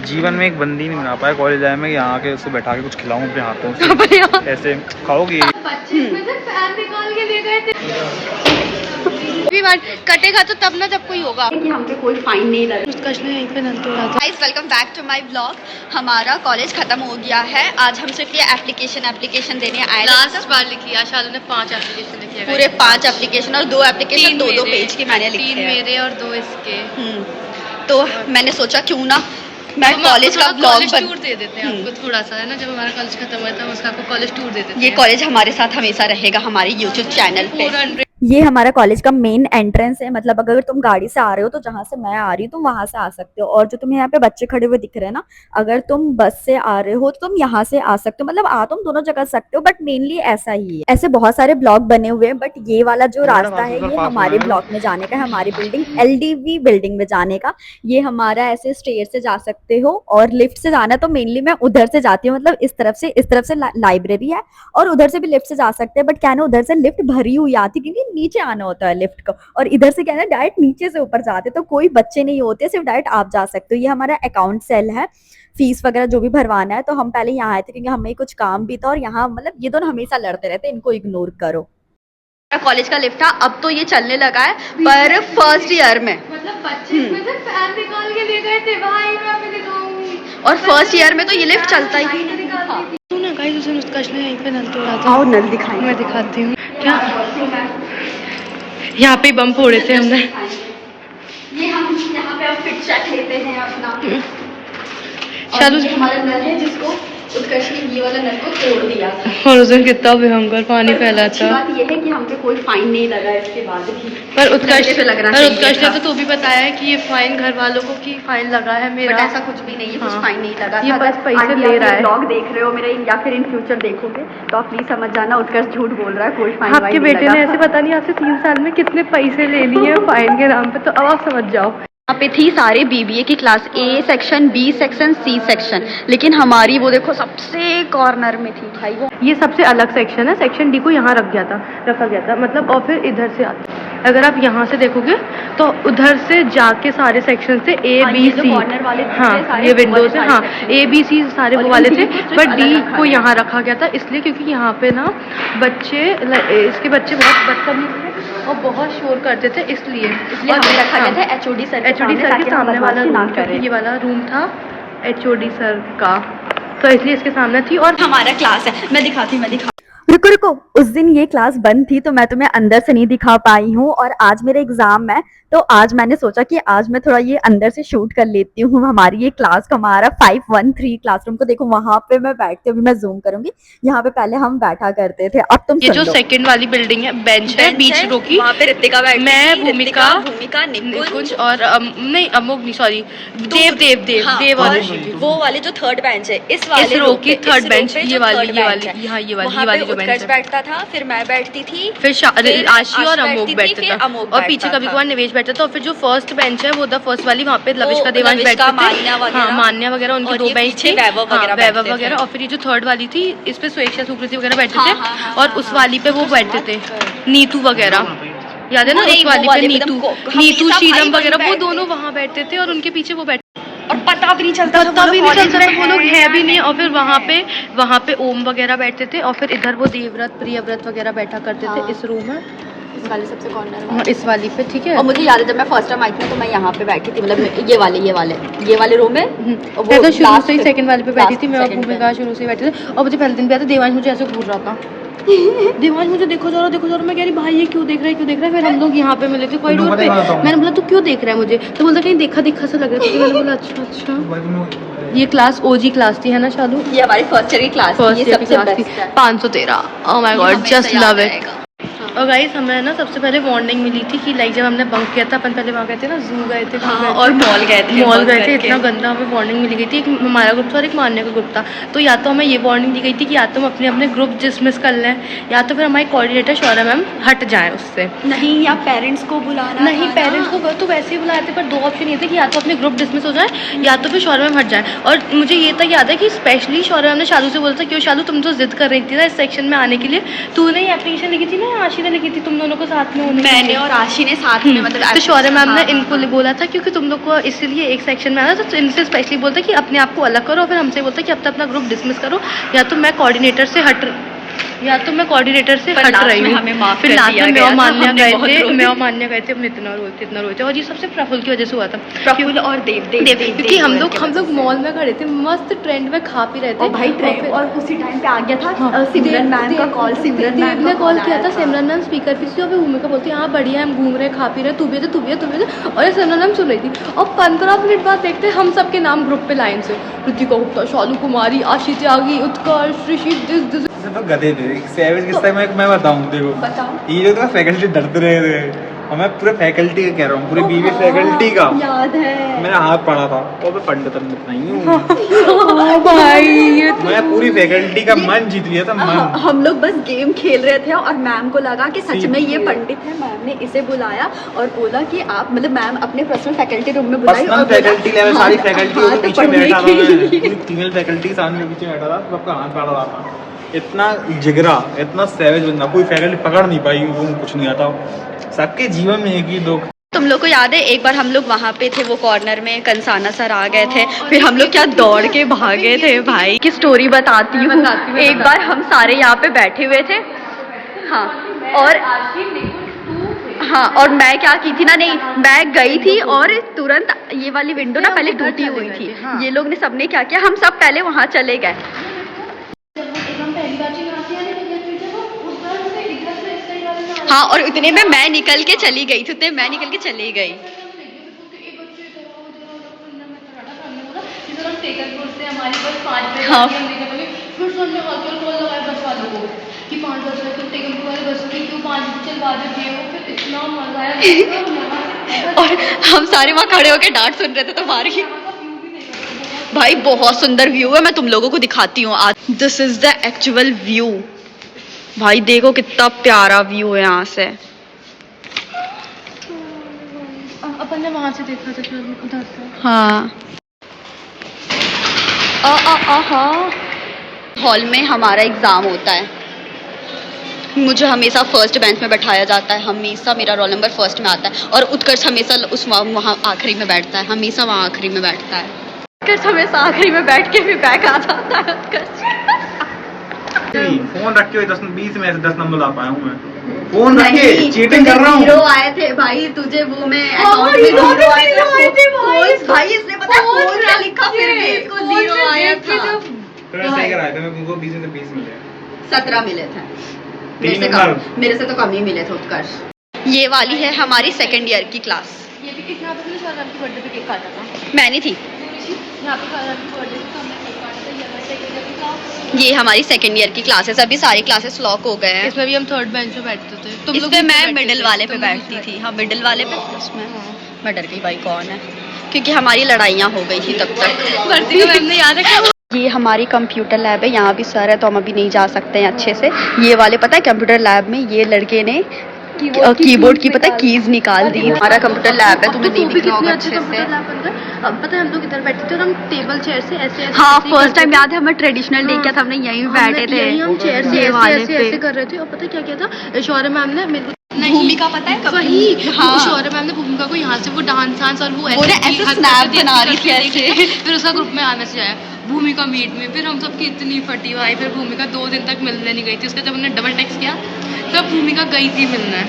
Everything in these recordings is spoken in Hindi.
जीवन में एक बंदी नहीं बना पाया कॉलेज आए में यहाँ आके उसको बैठा के कुछ खिलाऊं अपने हाथों से। ऐसे खाओगी? कटेगा तो तब ना जब कोई होगा कि हम पे कोई फाइन नहीं लगा। Guys welcome back to my blog. हमारा कॉलेज खत्म हो गया है। आज हम सिर्फ ये एप्लीकेशन देने आए। लास्ट बार लिखी है शालू ने 5 एप्लीकेशन लिखी है, पूरे 5 एप्लीकेशन और 2 एप्लीकेशन 2-2 पेज की मैंने लिखी है। 3 मेरे और 2 इसके। तो मैंने सोचा क्यों ना मैं कॉलेज का ब्लॉग टूर दे देते हैं आपको थोड़ा सा, है ना। जब हमारा कॉलेज खत्म हुआ था उसका आपको कॉलेज टूर दे देते हैं। ये कॉलेज हमारे साथ हमेशा रहेगा हमारे यूट्यूब चैनल पे। ये हमारा कॉलेज का मेन एंट्रेंस है। मतलब अगर तुम गाड़ी से आ रहे हो तो जहाँ से मैं आ रही हूँ तुम वहां से आ सकते हो। और जो तुम्हें यहाँ पे बच्चे खड़े हुए दिख रहे हैं ना, अगर तुम बस से आ रहे हो तो तुम यहाँ से आ सकते हो। मतलब आ तुम दोनों जगह सकते हो, बट मेनली ऐसा ही है। ऐसे बहुत सारे ब्लॉक बने हुए हैं, बट ये वाला जो रास्ता है ये हमारे ब्लॉक में जाने का है, हमारी बिल्डिंग LDV बिल्डिंग में जाने का। ये हमारा ऐसे स्टेयर से जा सकते हो और लिफ्ट से जाना तो मेनली मैं उधर से जाती हूँ। मतलब इस तरफ से लाइब्रेरी है और उधर से भी लिफ्ट से जा सकते हैं, बट क्या ना उधर से लिफ्ट भरी हुई आती क्योंकि नीचे आना होता है लिफ्ट को, और इधर से क्या है ना डायरेक्ट नीचे से ऊपर जाते तो कोई बच्चे नहीं होते, सिर्फ डायरेक्ट आप जा सकते हो। ये हमारा अकाउंट सेल है। फीस वगैरह जो भी भरवाना है तो हम पहले यहाँ आए थे क्योंकि हमें कुछ काम भी था। और यहाँ मतलब ये दोनों हमेशा लड़ते रहते हैं, इनको इग्नोर करो। कॉलेज का लिफ्ट था, अब तो ये चलने लगा है, पर फर्स्ट ईयर में मतलब बच्चे फैन निकाल के ले गए थे भाई, मैं अभी दिखाऊंगी। और फर्स्ट ईयर में तो ये लिफ्ट चलता ही नहीं था। तू ना गाइस उसे उत्कर्ष ने यहीं पे नल तोड़ा था। आओ नल दिखाएं, मैं दिखाती हूँ। क्या यहाँ पे बम फोड़े थे हमने। ये हम यहाँ पे अब फिट चेक लेते हैं अपना। शालू हमारा नल है जिसको उत्कर्ष ने ये वाला नल को तोड़ दिया था। और उस दिन कितना भयंकर पानी फैला था। बात ये है कि हम पे कोई फाइन नहीं लगा इसके बाद भी। पर उत्कर्ष लग रहा ने तो भी बताया है कि ये फाइन घर वालों को की फाइन लगा है मेरा। बट ऐसा कुछ भी नहीं है, कुछ फाइन नहीं लगा। ये बस पैसे ले रहा है। ब्लॉग देख रहे हो मेरे या फिर इन फ्यूचर देखोगे तो आप प्लीज समझ जाना उत्कर्ष झूठ बोल रहा है, कोई फाइन आपके बेटे ने ऐसे पता नहीं आपसे 3 साल में कितने पैसे ले लिए फाइन के नाम पे, तो अब आप समझ जाओ। यहाँ पे थी सारे BBA की class, A section, B section, C section, लेकिन हमारी वो देखो सबसे कॉर्नर में थी भाई। वो ये सबसे अलग सेक्शन है। सेक्शन D को यहाँ रखा गया था मतलब, और फिर इधर से आता। अगर आप यहाँ से देखोगे तो उधर से जाके सारे सेक्शन से A B C, हाँ ये विंडोज है, हाँ A B C सारे वो वाले थे। बट D को यहाँ रखा गया था इसलिए क्योंकि यहाँ पे ना इसके बच्चे बहुत बदतमीज थे और बहुत शोर करते थे, इसलिए हमें रखा गया था HOD सर के सामने वाला रूम, क्योंकि ये वाला रूम था HOD सर का, तो इसलिए इसके सामने थी। और हमारा क्लास है, मैं दिखाती रुको उस दिन ये क्लास बंद थी तो मैं तुम्हें अंदर से नहीं दिखा पाई हूँ। और आज मेरा एग्जाम है तो आज मैंने सोचा कि आज मैं थोड़ा ये अंदर से शूट कर लेती हूँ। हमारी ये क्लास का हमारा 513 क्लासरूम को देखो, वहां पे मैं बैठती हूँ। अभी मैं जूम करूंगी, यहाँ पे पहले हम बैठा करते थे। अब तुम ये जो सेकंड वाली बिल्डिंग है, बेंच है बीच रो की, वहाँ पे रितिका बैठती, मैं भूमिका निकुंज और नहीं अमोघ नहीं, सॉरी देव वो वाले जो थर्ड बेंच है, इस रो की थर्ड बेंच, ये वाली जो बेंच बैठता था, फिर मैं बैठती थी, फिर आशी और अमोघ बैठते थे, और पीछे कभी कभार निवेश बैठता था। और फिर जो फर्स्ट बेंच है वो द फर्स्ट वाली, वहाँ पे लविश का देवांश बैठते थे, हाँ मान्या वगैरह उनकी 2 बेंच थी, वैभव वगैरह। और फिर ये जो थर्ड वाली थी इस पे स्वेच्छा सुकृति वगैरह बैठते थे, और उस वाली पे वो बैठते थे नीतू वगैरह, याद है ना उस वाली पे नीतू शीलम वगैरह, वो दोनों वहाँ बैठते थे और उनके पीछे वो बैठते, और पता भी नहीं चलता वो लोग है भी नहीं। और फिर वहाँ पे ओम वगैरह बैठते थे, और फिर इधर वो देवव्रत प्रियव्रत वगैरह बैठा करते थे। इस रूम में इस वाले सबसे कॉर्नर, इस वाली पे, ठीक है। और मुझे याद है जब मैं फर्स्ट टाइम आई थी तो मैं यहाँ पे बैठी थी, मतलब ये वाले रूम में। मैं तो शुरू से ही सेकंड वाले पे बैठी थी, मैं और भूमिका शुरू से बैठी थी। और मुझे पहले दिन भी आता देवांश मुझे ऐसे घूर रहा था, देवांश मुझे देखो जरा, मैं कह रही भाई ये क्यों देख रहा है। फिर हम लोग यहाँ पे मिले थे कॉरिडोर पे, मैंने बोला तू क्यों देख रहा है मुझे, तो बोलता कहीं देखा सा लग रहा था। मैंने बोला अच्छा। ये क्लास OG क्लास थी, है ना शालू? ये हमारी फर्स्ट ईयर की क्लास थी, 513। Oh my God, just love it. और गाइस हमें ना सबसे पहले वार्निंग मिली थी कि लाइक जब हमने बंक किया था, अपन पहले वहाँ गए थे ना, जू गए थे, और मॉल गए थे, इतना गंदा हमें वार्निंग मिली गई थी। एक हमारा ग्रुप था और एक मान्य का ग्रुप था, तो या तो हमें ये वार्निंग दी गई थी कि या तो हम अपने ग्रुप डिसमिस कर लें, या तो फिर हमारी कोऑर्डिनेटर शौर्य मैम हट जाएं उससे, नहीं या पेरेंट्स को बुलाना, नहीं पेरेंट्स को तो वैसे ही बुलाए थे, पर 2 ऑप्शन ये थे कि या तो अपने ग्रुप डिसमिस हो जाए या तो फिर शौर्य मैम हट जाए। और मुझे ये तक याद है कि स्पेशली शौर्य मैम ने शालू से बोला था, क्यों शालू तुम तो जिद कर रही थी ना इस सेक्शन में आने के लिए, तूने एप्लीकेशन लिखी थी ना आशी मैंने लिखी थी तुम दोनों को साथ में होने के मैंने लिए। और आशी ने साथ में मतलब तो शौर्य मैम ने हाँ, इनको बोला था क्योंकि तुम लोग को इसीलिए एक सेक्शन में आना, तो इनसे स्पेशली बोलता कि अपने आप को अलग करो, और फिर हमसे बोलता कि अपना ग्रुप डिसमिस करो, या तो मैं कोऑर्डिनेटर से हट रही हूँ। हमें माफ फिर कर लास्ट दिया में गया था, मैं हमने बहुत रोए। और मान्या गए थे, हमने इतना रोए थे, और ये सबसे प्रफुल्ल की वजह से हुआ था। प्रफुल्ल और देव क्योंकि हम लोग मॉल में खड़े थे, मस्त ट्रेंड में खा पी रहे थे, और भाई ट्रेन और उसी टाइम पे आ गया था सिमरन मैम का कॉल। सिमरन मैम ने कॉल किया था, सिमरन मैम स्पीकर पे थी, और फिर भूमिका बोलती हाँ बढ़िया हम घूम रहे खा पी रहे, तू भी है, और ये सिमरन मैम सुन रही थी। और 15 मिनट बाद देखते हम सबके नाम ग्रुप पे लाइन से, ऋतिका गुप्ता, शालू कुमारी, आशी त्यागी, उत्कर्ष, ऋषि, दिस तो गधे थे। सैवेज किस्सा मैं बताऊं, देखो बताओ। ये जो फैकल्टी डरते रहे थे, और मैं पूरे फैकल्टी का कह रहा हूँ, पूरे बीवी फैकल्टी का याद है मेरा हाथ पड़ा था, और मैं पंडित नहीं हूँ भाई। मैं पूरी फैकल्टी का मन जीत लिया था, मन। हम लोग बस गेम खेल रहे थे और मैम को लगा कि सच में ये पंडित है। मैम ने इसे बुलाया और बोला कि आप मतलब मैम अपने पर्सनल फैकल्टी रूम में बुलाई और फैकल्टी लेवल सारी फैकल्टी के पीछे बैठा था, मैं लिए। पूरी फीमेल फैकल्टी सामने पीछे बैठा था, सबका हाथ पड़ा रहा था। इतना जिगरा, इतना सैवेज बंदा, कोई फैकल्टी पकड़ नहीं पाई, वो कुछ नहीं आता। सबके जीवन में एक ही दो। तुम लोग को याद है एक बार हम लोग वहाँ पे थे, वो कॉर्नर में कंसाना सर आ गए थे, फिर हम लोग क्या दौड़ के भागे थे भाई की स्टोरी बताती हूँ। एक बार हम सारे यहाँ पे बैठे हुए थे, और मैं क्या की थी ना, नहीं मैं गई थी और तुरंत ये वाली विंडो ना पहले टूटी हुई थी। ये लोग ने सबने क्या किया, हम सब पहले वहाँ चले गए। हाँ, और उतने में मैं निकल के चली गई थी, हाँ। और हम सारे वहाँ खड़े होकर डांट सुन रहे थे तुम्हारी। भाई बहुत सुंदर व्यू है, मैं तुम लोगों को दिखाती हूँ आज। This is the actual view. भाई देखो कितना प्यारा व्यू है यहाँ से। अपन ने वहाँ से देखा था उधर से। हाँ। हॉल में हमारा एग्जाम होता है, मुझे हमेशा फर्स्ट बेंच में बैठाया जाता है, हमेशा मेरा रोल नंबर फर्स्ट में आता है, और उत्कर्ष हमेशा वहाँ आखिरी में बैठता है, हमेशा वहाँ आखिरी में बैठता है। उत्कर्ष हमेशा आखिरी में बैठ के भी बैक आ जाता है। उत्कर्ष फोन रखे हुए 10-20 में से 10 नंबर ला पाया हूँ मैं। फोन रखे चीटिंग कर रहा हूँ। 0 आए थे भाई, तुझे वो में अकाउंट में 0 आए थे भाई। इसने पता फोन क्या लिखा, फिर भी इसको 0 आया था। तो मैं सही कराया था, मैं तुमको 20 में से 20 मिले। 17 मिले थे। 3 नंबर मेरे से तो कम ही मिले थे उत्कर्ष। ये वाली है हमारी सेकंड ईयर की क्लास। ये भी कितना आपने शाहरुख की बर्थडे पे केक काटा था? मैंने थी। यहाँ पे शाहरुख की बर्थडे पे हमने केक काटा था। ये हमारी सेकंड ईयर की क्लास। ये हमारी सेकंड ईयर की क्लासेस, अभी सारी क्लासेस लॉक हो गए हैं। इसमें भी हम थर्ड बेंच पे बैठते थे। तुम लोग इसमें भी मैं बैठते मिडिल थे। वाले पे तुम लोग बैठती भी थी। हाँ, मिडिल वाले पे। उसमें मैं डर गई भाई कौन है, क्योंकि हमारी लड़ाइयाँ हो गई थी तब तक। वर्षिका मैम ने याद है ये हमारी कंप्यूटर लैब है, यहाँ भी सर है तो हम अभी नहीं जा सकते हैं अच्छे से। ये वाले पता है कंप्यूटर लैब में ये लड़के ने कीबोर्ड की पता है कीज निकाल दी। हमारा कंप्यूटर लैब है, तुम्हें नहीं दिख रहा होगा अच्छे से। अब पता है हम लोग इधर बैठे थे और हम टेबल चेयर से ऐसे हाँ, फर्स्ट टाइम याद है हमें ट्रेडिशनल डे किया था, हमने यहीं बैठे थे, हम चेयर से ये वाले पे। ऐसे कर रहे थे। और पता है क्या किया था, शौर्य मैम ने मेरे को भूमिका पता है वही, हाँ। शौर्य मैम ने भूमिका को यहाँ से वो डांस और वो ऐसे स्नैप बना रही थी ऐसे। फिर उसका ग्रुप में मैसेज आया भूमिका मीट में, फिर हम सबकी इतनी फटी भाई। फिर भूमिका 2 दिन तक मिलने नहीं गई थी। उसका जब हमने डबल टेक्स्ट किया तब भूमिका गई थी मिलने।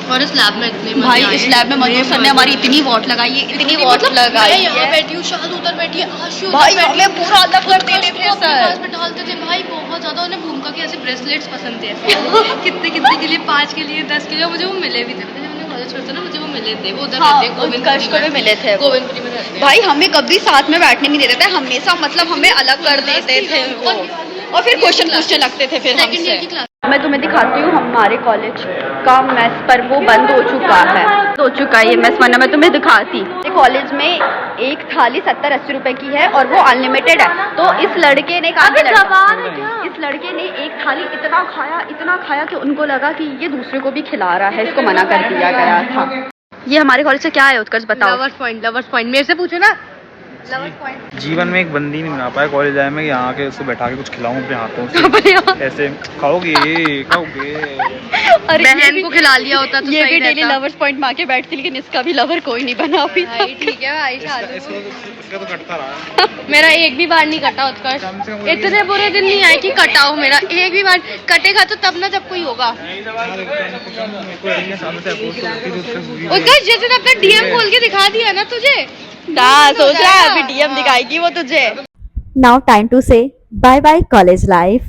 और इस लैब में इतनी भाई इस लैब में मनोज सर ने हमारी इतनी वॉट लगाई है, इतनी वॉट लगाई है। यहाँ बैठी हूँ, शाद उधर बैठी है, आशु भाई हमें पूरा अलग कर देते थे सर। में डालते थे भाई बहुत ज्यादा। उन्हें भूमिका के ऐसे ब्रेसलेट्स पसंद थे। कितने के लिए, 5 के लिए, 10 के लिए। मुझे वो मिले भी थे, जब मैंने कॉलेज छोड़ा ना मुझे वो मिले थे। वो उधर रहते उत्कर्ष को भी मिले थे, गोविंदपुरी में रहते। भाई हमें कभी साथ में बैठने नहीं देते थे, हमेशा मतलब हमें अलग कर देते थे वो, और फिर क्वेश्चन पूछने लगते थे फिर हमसे। मैं तुम्हें दिखाती हूँ हमारे कॉलेज का मेस, पर वो बंद हो चुका है ये मेस, वरना मैं तुम्हें दिखाती। कॉलेज में एक थाली 70-80 रुपए की है और वो अनलिमिटेड है। तो इस लड़के ने कहा, इस लड़के ने एक थाली इतना खाया कि उनको लगा कि ये दूसरे को भी खिला रहा है, इसको मना कर दिया गया था। ये हमारे कॉलेज से क्या है उत्कर्ष बताओ? लवर्स पॉइंट मेरे से पूछो ना। लवर पॉइंट जीवन में एक बंदी नहीं बना पाया कॉलेज आए में, यहाँ के उसको बैठा के कुछ खिलाऊं अपने हाथों से। ऐसे खाओगे खाओगे। अरे बहन को खिला लिया होता तो ये सही भी डेली रहता। लवर्स पॉइंट मार के बैठती, लेकिन इसका भी लवर कोई नहीं बना अभी भाई तक। ठीक है भाई इसका तो कटता रहा। मेरा एक भी बार नहीं कटा उत्कर्ष, इतने बुरे दिन नहीं आए कि कटा हो मेरा एक भी बार। कटेगा तो तब ना जब कोई होगा। उत्कर्ष जैसे ने अपना डीएम खोल के दिखा दिया ना तुझे, हाँ, सोच रहा है अभी डीएम दिखाएगी वो तुझे। Now time to say bye bye college life.